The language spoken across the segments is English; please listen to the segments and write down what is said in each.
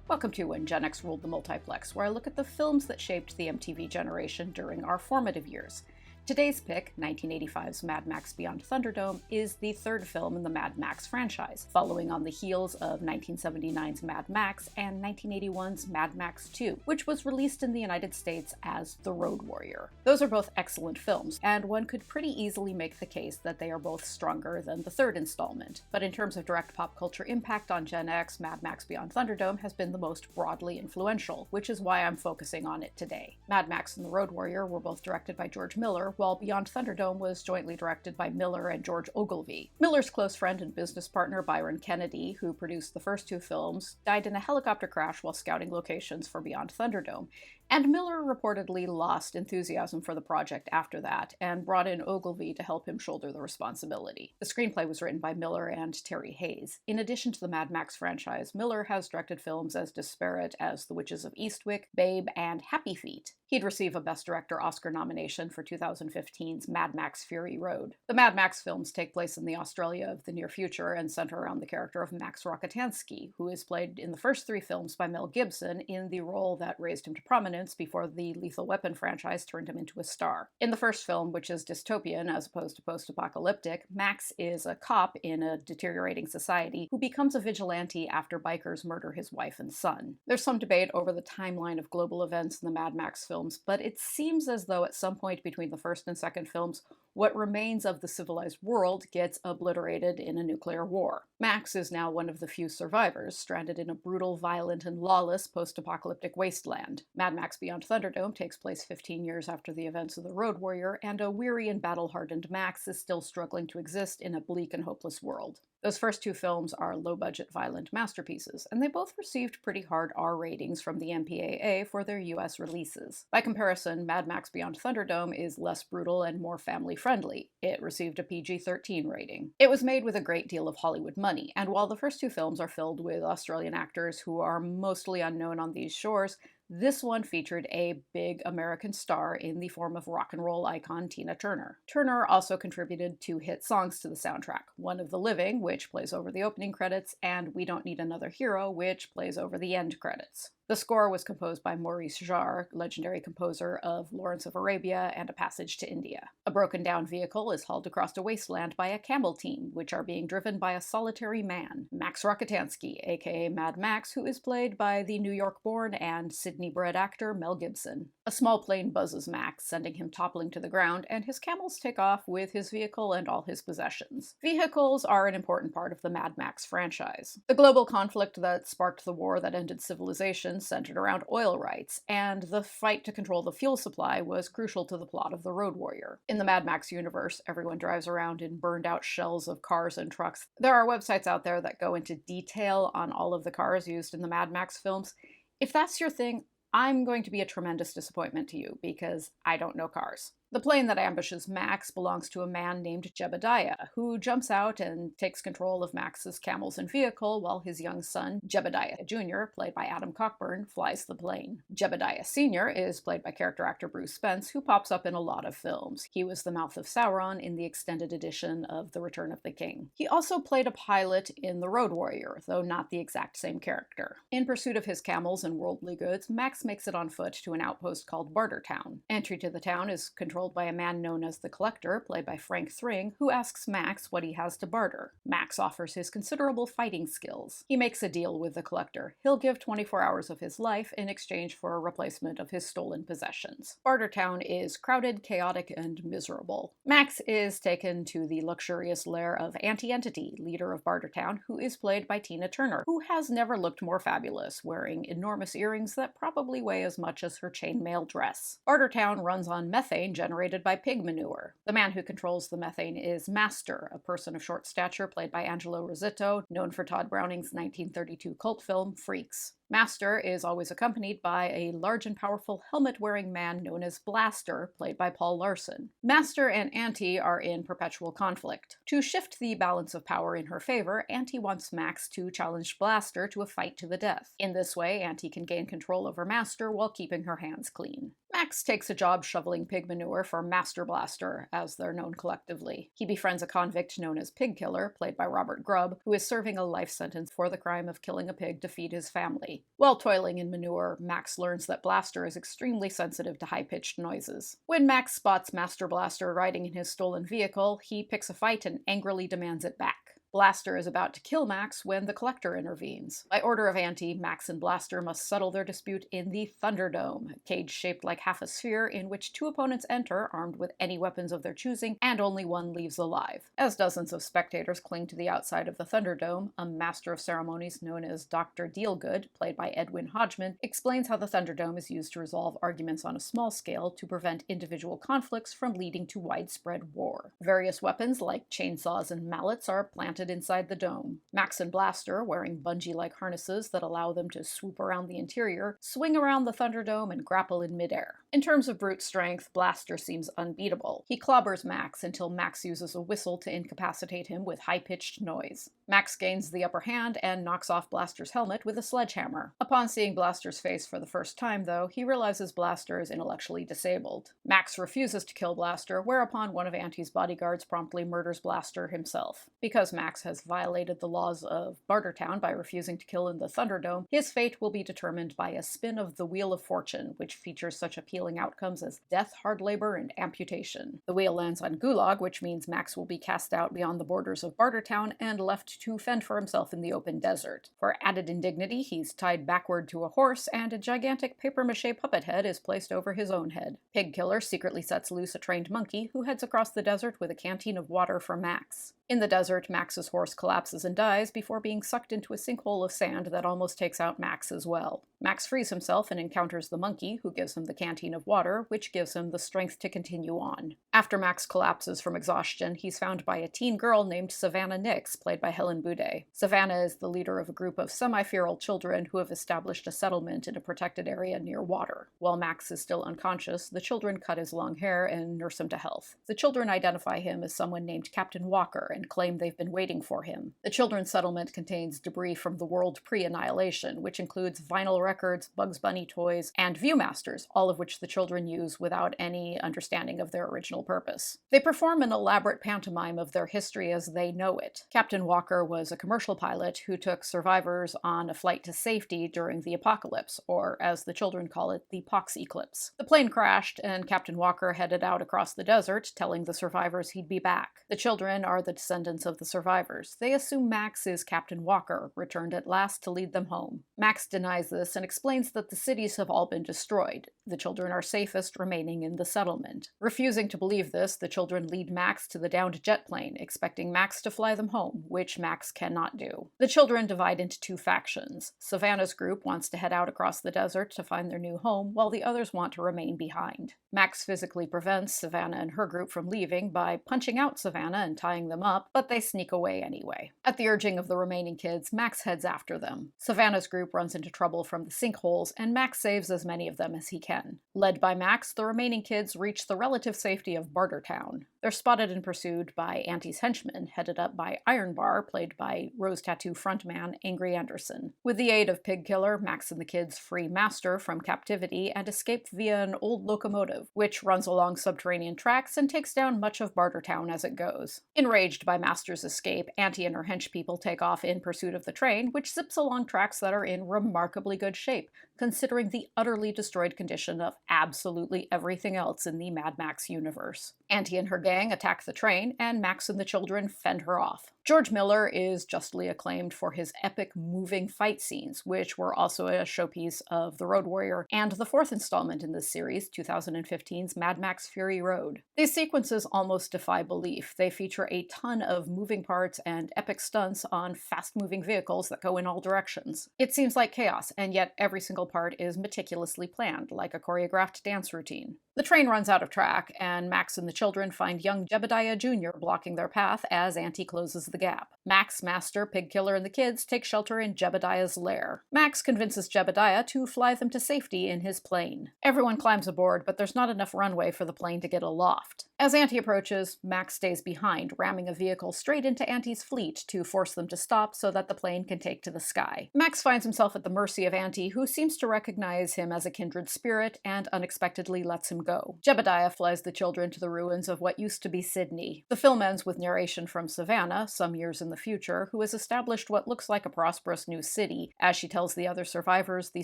Welcome to When Gen X Ruled the Multiplex, where I look at the films that shaped the MTV generation during our formative years. Today's pick, 1985's Mad Max Beyond Thunderdome, is the third film in the Mad Max franchise, following on the heels of 1979's Mad Max and 1981's Mad Max 2, which was released in the United States as The Road Warrior. Those are both excellent films, and one could pretty easily make the case that they are both stronger than the third installment. But in terms of direct pop culture impact on Gen X, Mad Max Beyond Thunderdome has been the most broadly influential, which is why I'm focusing on it today. Mad Max and The Road Warrior were both directed by George Miller, while Beyond Thunderdome was jointly directed by Miller and George Ogilvy. Miller's close friend and business partner Byron Kennedy, who produced the first two films, died in a helicopter crash while scouting locations for Beyond Thunderdome, and Miller reportedly lost enthusiasm for the project after that, and brought in Ogilvy to help him shoulder the responsibility. The screenplay was written by Miller and Terry Hayes. In addition to the Mad Max franchise, Miller has directed films as disparate as The Witches of Eastwick, Babe, and Happy Feet. He'd receive a Best Director Oscar nomination for 2015's Mad Max Fury Road. The Mad Max films take place in the Australia of the near future and center around the character of Max Rockatansky, who is played in the first three films by Mel Gibson in the role that raised him to prominence before the Lethal Weapon franchise turned him into a star. In the first film, which is dystopian as opposed to post-apocalyptic, Max is a cop in a deteriorating society who becomes a vigilante after bikers murder his wife and son. There's some debate over the timeline of global events in the Mad Max films, but it seems as though at some point between the first and second films, what remains of the civilized world gets obliterated in a nuclear war. Max is now one of the few survivors, stranded in a brutal, violent, and lawless post-apocalyptic wasteland. Mad Max Beyond Thunderdome takes place 15 years after the events of The Road Warrior, and a weary and battle-hardened Max is still struggling to exist in a bleak and hopeless world. Those first two films are low-budget, violent masterpieces, and they both received pretty hard R ratings from the MPAA for their US releases. By comparison, Mad Max Beyond Thunderdome is less brutal and more family-friendly. It received a PG-13 rating. It was made with a great deal of Hollywood money, and while the first two films are filled with Australian actors who are mostly unknown on these shores, this one featured a big American star in the form of rock and roll icon Tina Turner. Turner also contributed two hit songs to the soundtrack, One of the Living, which plays over the opening credits, and We Don't Need Another Hero, which plays over the end credits. The score was composed by Maurice Jarre, legendary composer of Lawrence of Arabia and A Passage to India. A broken-down vehicle is hauled across a wasteland by a camel team, which are being driven by a solitary man, Max Rockatansky, aka Mad Max, who is played by the New York-born and Sydney-bred actor Mel Gibson. A small plane buzzes Max, sending him toppling to the ground, and his camels take off with his vehicle and all his possessions. Vehicles are an important part of the Mad Max franchise. The global conflict that sparked the war that ended civilization centered around oil rights, and the fight to control the fuel supply was crucial to the plot of The Road Warrior. In the Mad Max universe, everyone drives around in burned-out shells of cars and trucks. There are websites out there that go into detail on all of the cars used in the Mad Max films. If that's your thing, I'm going to be a tremendous disappointment to you, because I don't know cars. The plane that ambushes Max belongs to a man named Jebediah, who jumps out and takes control of Max's camels and vehicle while his young son, Jebediah Jr., played by Adam Cockburn, flies the plane. Jebediah Sr. is played by character actor Bruce Spence, who pops up in a lot of films. He was the mouth of Sauron in the extended edition of The Return of the King. He also played a pilot in The Road Warrior, though not the exact same character. In pursuit of his camels and worldly goods, Max makes it on foot to an outpost called Bartertown. Entry to the town is controlled by a man known as the Collector, played by Frank Thring, who asks Max what he has to barter. Max offers his considerable fighting skills. He makes a deal with the Collector. He'll give 24 hours of his life in exchange for a replacement of his stolen possessions. Bartertown is crowded, chaotic, and miserable. Max is taken to the luxurious lair of Anti-Entity, leader of Bartertown, who is played by Tina Turner, who has never looked more fabulous, wearing enormous earrings that probably weigh as much as her chainmail dress. Bartertown runs on methane generated by pig manure. The man who controls the methane is Master, a person of short stature played by Angelo Rosito, known for Todd Browning's 1932 cult film Freaks. Master is always accompanied by a large and powerful helmet-wearing man known as Blaster, played by Paul Larson. Master and Auntie are in perpetual conflict. To shift the balance of power in her favor, Auntie wants Max to challenge Blaster to a fight to the death. In this way, Auntie can gain control over Master while keeping her hands clean. Max takes a job shoveling pig manure for Master Blaster, as they're known collectively. He befriends a convict known as Pig Killer, played by Robert Grubb, who is serving a life sentence for the crime of killing a pig to feed his family. quickly. While toiling in manure, Max learns that Blaster is extremely sensitive to high-pitched noises. When Max spots Master Blaster riding in his stolen vehicle, he picks a fight and angrily demands it back. Blaster is about to kill Max when the Collector intervenes. By order of Auntie, Max and Blaster must settle their dispute in the Thunderdome, a cage shaped like half a sphere in which two opponents enter armed with any weapons of their choosing, and only one leaves alive. As dozens of spectators cling to the outside of the Thunderdome, a master of ceremonies known as Dr. Dealgood, played by Edwin Hodgman, explains how the Thunderdome is used to resolve arguments on a small scale to prevent individual conflicts from leading to widespread war. Various weapons like chainsaws and mallets are planted inside the dome. Max and Blaster, wearing bungee-like harnesses that allow them to swoop around the interior, swing around the Thunderdome and grapple in midair. In terms of brute strength, Blaster seems unbeatable. He clobbers Max until Max uses a whistle to incapacitate him with high-pitched noise. Max gains the upper hand and knocks off Blaster's helmet with a sledgehammer. Upon seeing Blaster's face for the first time, though, he realizes Blaster is intellectually disabled. Max refuses to kill Blaster, whereupon one of Auntie's bodyguards promptly murders Blaster himself. Because Max has violated the laws of Bartertown by refusing to kill in the Thunderdome, his fate will be determined by a spin of the Wheel of Fortune, which features such appealing outcomes as death, hard labor, and amputation. The wheel lands on Gulag, which means Max will be cast out beyond the borders of Bartertown and left to fend for himself in the open desert. For added indignity, he's tied backward to a horse, and a gigantic papier-mâché puppet head is placed over his own head. Pigkiller secretly sets loose a trained monkey, who heads across the desert with a canteen of water for Max. In the desert, Max's horse collapses and dies before being sucked into a sinkhole of sand that almost takes out Max as well. Max frees himself and encounters the monkey, who gives him the canteen of water, which gives him the strength to continue on. After Max collapses from exhaustion, he's found by a teen girl named Savannah Nix, played by Helen Boudet. Savannah is the leader of a group of semi-feral children who have established a settlement in a protected area near water. While Max is still unconscious, the children cut his long hair and nurse him to health. The children identify him as someone named Captain Walker and claim they've been waiting for him. The children's settlement contains debris from the world pre-annihilation, which includes vinyl records, Bugs Bunny toys, and Viewmasters, all of which the children use without any understanding of their original purpose. They perform an elaborate pantomime of their history as they know it. Captain Walker was a commercial pilot who took survivors on a flight to safety during the apocalypse, or as the children call it, the pox eclipse. The plane crashed, and Captain Walker headed out across the desert, telling the survivors he'd be back. The children are the descendants of the survivors. They assume Max is Captain Walker, returned at last to lead them home. Max denies this and explains that the cities have all been destroyed. The children are safest remaining in the settlement. Refusing to believe this, the children lead Max to the downed jet plane, expecting Max to fly them home, which Max cannot do. The children divide into two factions. Savannah's group wants to head out across the desert to find their new home, while the others want to remain behind. Max physically prevents Savannah and her group from leaving by punching out Savannah and tying them up, but they sneak away anyway. At the urging of the remaining kids, Max heads after them. Savannah's group runs into trouble from the sinkholes, and Max saves as many of them as he can. Led by Max, the remaining kids reach the relative safety of Bartertown. They're spotted and pursued by Auntie's henchmen, headed up by Iron Bar, played by Rose Tattoo frontman Angry Anderson. With the aid of Pigkiller, Max and the kids free Master from captivity and escape via an old locomotive, which runs along subterranean tracks and takes down much of Bartertown as it goes. Enraged by Master's escape, Auntie and her henchpeople take off in pursuit of the train, which zips along tracks that are in remarkably good shape, considering the utterly destroyed condition of absolutely everything else in the Mad Max universe. Auntie and her gang attack the train, and Max and the children fend her off. George Miller is justly acclaimed for his epic, moving fight scenes, which were also a showpiece of The Road Warrior and the fourth installment in this series, 2015's Mad Max Fury Road. These sequences almost defy belief. They feature a ton of moving parts and epic stunts on fast-moving vehicles that go in all directions. It seems like chaos, and yet every single part is meticulously planned, like a choreographed dance routine. The train runs out of track, and Max and the children find young Jebediah Jr. blocking their path as Auntie closes the gap. Max, Master, Pigkiller, and the kids take shelter in Jebediah's lair. Max convinces Jebediah to fly them to safety in his plane. Everyone climbs aboard, but there's not enough runway for the plane to get aloft. As Auntie approaches, Max stays behind, ramming a vehicle straight into Auntie's fleet to force them to stop so that the plane can take to the sky. Max finds himself at the mercy of Auntie, who seems to recognize him as a kindred spirit and unexpectedly lets him ago. Jebediah flies the children to the ruins of what used to be Sydney. The film ends with narration from Savannah, some years in the future, who has established what looks like a prosperous new city, as she tells the other survivors the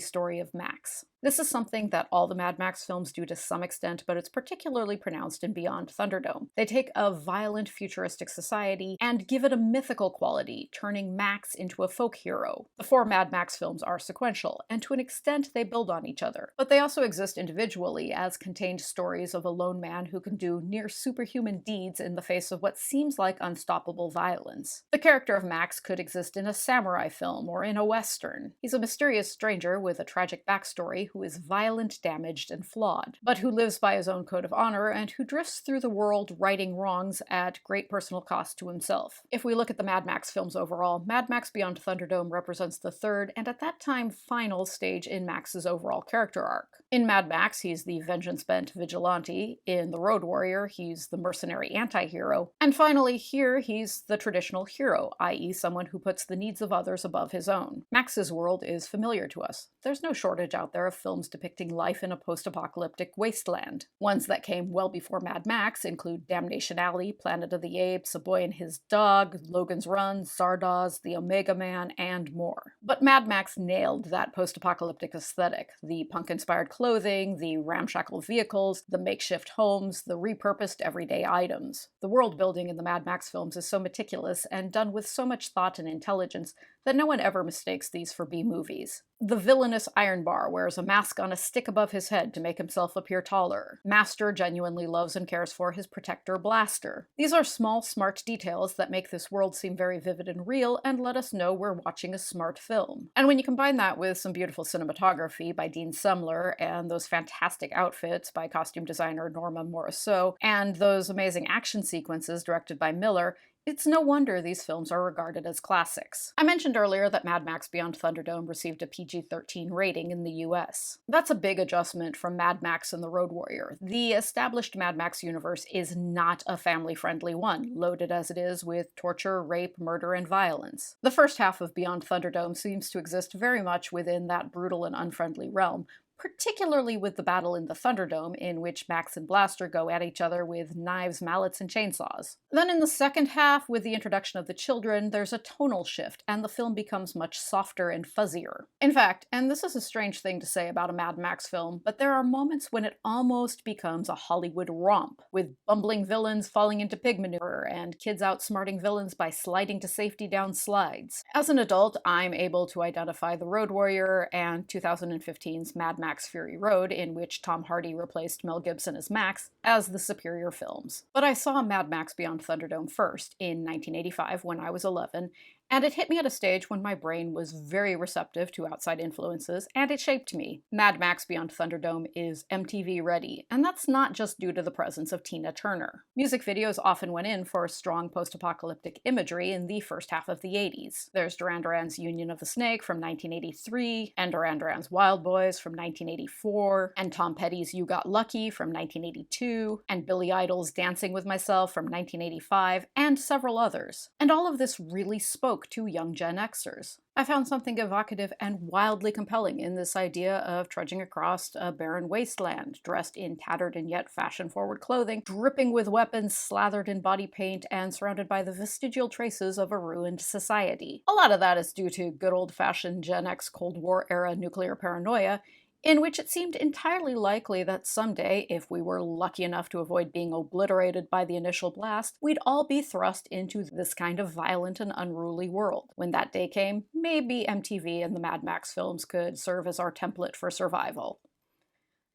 story of Max. This is something that all the Mad Max films do to some extent, but it's particularly pronounced in Beyond Thunderdome. They take a violent, futuristic society and give it a mythical quality, turning Max into a folk hero. The 4 Mad Max films are sequential, and to an extent they build on each other, but they also exist individually as contained stories of a lone man who can do near superhuman deeds in the face of what seems like unstoppable violence. The character of Max could exist in a samurai film or in a western. He's a mysterious stranger with a tragic backstory who is violent, damaged, and flawed, but who lives by his own code of honor and who drifts through the world righting wrongs at great personal cost to himself. If we look at the Mad Max films overall, Mad Max Beyond Thunderdome represents the third, and at that time final, stage in Max's overall character arc. In Mad Max, he's the vengeance-bent vigilante. In The Road Warrior, he's the mercenary anti-hero. And finally, here, he's the traditional hero, i.e. someone who puts the needs of others above his own. Max's world is familiar to us. There's no shortage out there of films depicting life in a post-apocalyptic wasteland. Ones that came well before Mad Max include Damnation Alley, Planet of the Apes, A Boy and His Dog, Logan's Run, Zardoz, The Omega Man, and more. But Mad Max nailed that post-apocalyptic aesthetic. The punk-inspired clothing, the ramshackle vehicles, the makeshift homes, the repurposed everyday items. The world building in the Mad Max films is so meticulous and done with so much thought and intelligence that no one ever mistakes these for B-movies. The villainous Iron Bar wears a mask on a stick above his head to make himself appear taller. Master genuinely loves and cares for his protector Blaster. These are small, smart details that make this world seem very vivid and real and let us know we're watching a smart film. And when you combine that with some beautiful cinematography by Dean Sumler and those fantastic outfits by costume designer Norma Morrisseau and those amazing action sequences directed by Miller, it's no wonder these films are regarded as classics. I mentioned earlier that Mad Max Beyond Thunderdome received a PG-13 rating in the US. That's a big adjustment from Mad Max and The Road Warrior. The established Mad Max universe is not a family-friendly one, loaded as it is with torture, rape, murder, and violence. The first half of Beyond Thunderdome seems to exist very much within that brutal and unfriendly realm, particularly with the battle in the Thunderdome, in which Max and Blaster go at each other with knives, mallets, and chainsaws. Then in the second half, with the introduction of the children, there's a tonal shift, and the film becomes much softer and fuzzier. In fact, and this is a strange thing to say about a Mad Max film, but there are moments when it almost becomes a Hollywood romp, with bumbling villains falling into pig manure, and kids outsmarting villains by sliding to safety down slides. As an adult, I'm able to identify The Road Warrior and 2015's Mad Max Fury Road, in which Tom Hardy replaced Mel Gibson as Max, as the superior films. But I saw Mad Max Beyond Thunderdome first, in 1985 when I was 11, and it hit me at a stage when my brain was very receptive to outside influences, and it shaped me. Mad Max Beyond Thunderdome is MTV ready, and that's not just due to the presence of Tina Turner. Music videos often went in for strong post-apocalyptic imagery in the first half of the 80s. There's Duran Duran's Union of the Snake from 1983, and Duran Duran's Wild Boys from 1984, and Tom Petty's You Got Lucky from 1982, and Billy Idol's Dancing with Myself from 1985, and several others. And all of this really spoke to young Gen Xers. I found something evocative and wildly compelling in this idea of trudging across a barren wasteland, dressed in tattered and yet fashion-forward clothing, dripping with weapons, slathered in body paint, and surrounded by the vestigial traces of a ruined society. A lot of that is due to good old-fashioned Gen X Cold War-era nuclear paranoia, in which it seemed entirely likely that someday, if we were lucky enough to avoid being obliterated by the initial blast, we'd all be thrust into this kind of violent and unruly world. When that day came, maybe MTV and the Mad Max films could serve as our template for survival.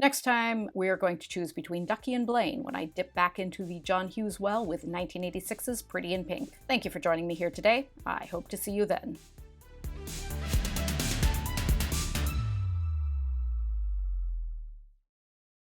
Next time, we are going to choose between Ducky and Blaine when I dip back into the John Hughes well with 1986's Pretty in Pink. Thank you for joining me here today. I hope to see you then.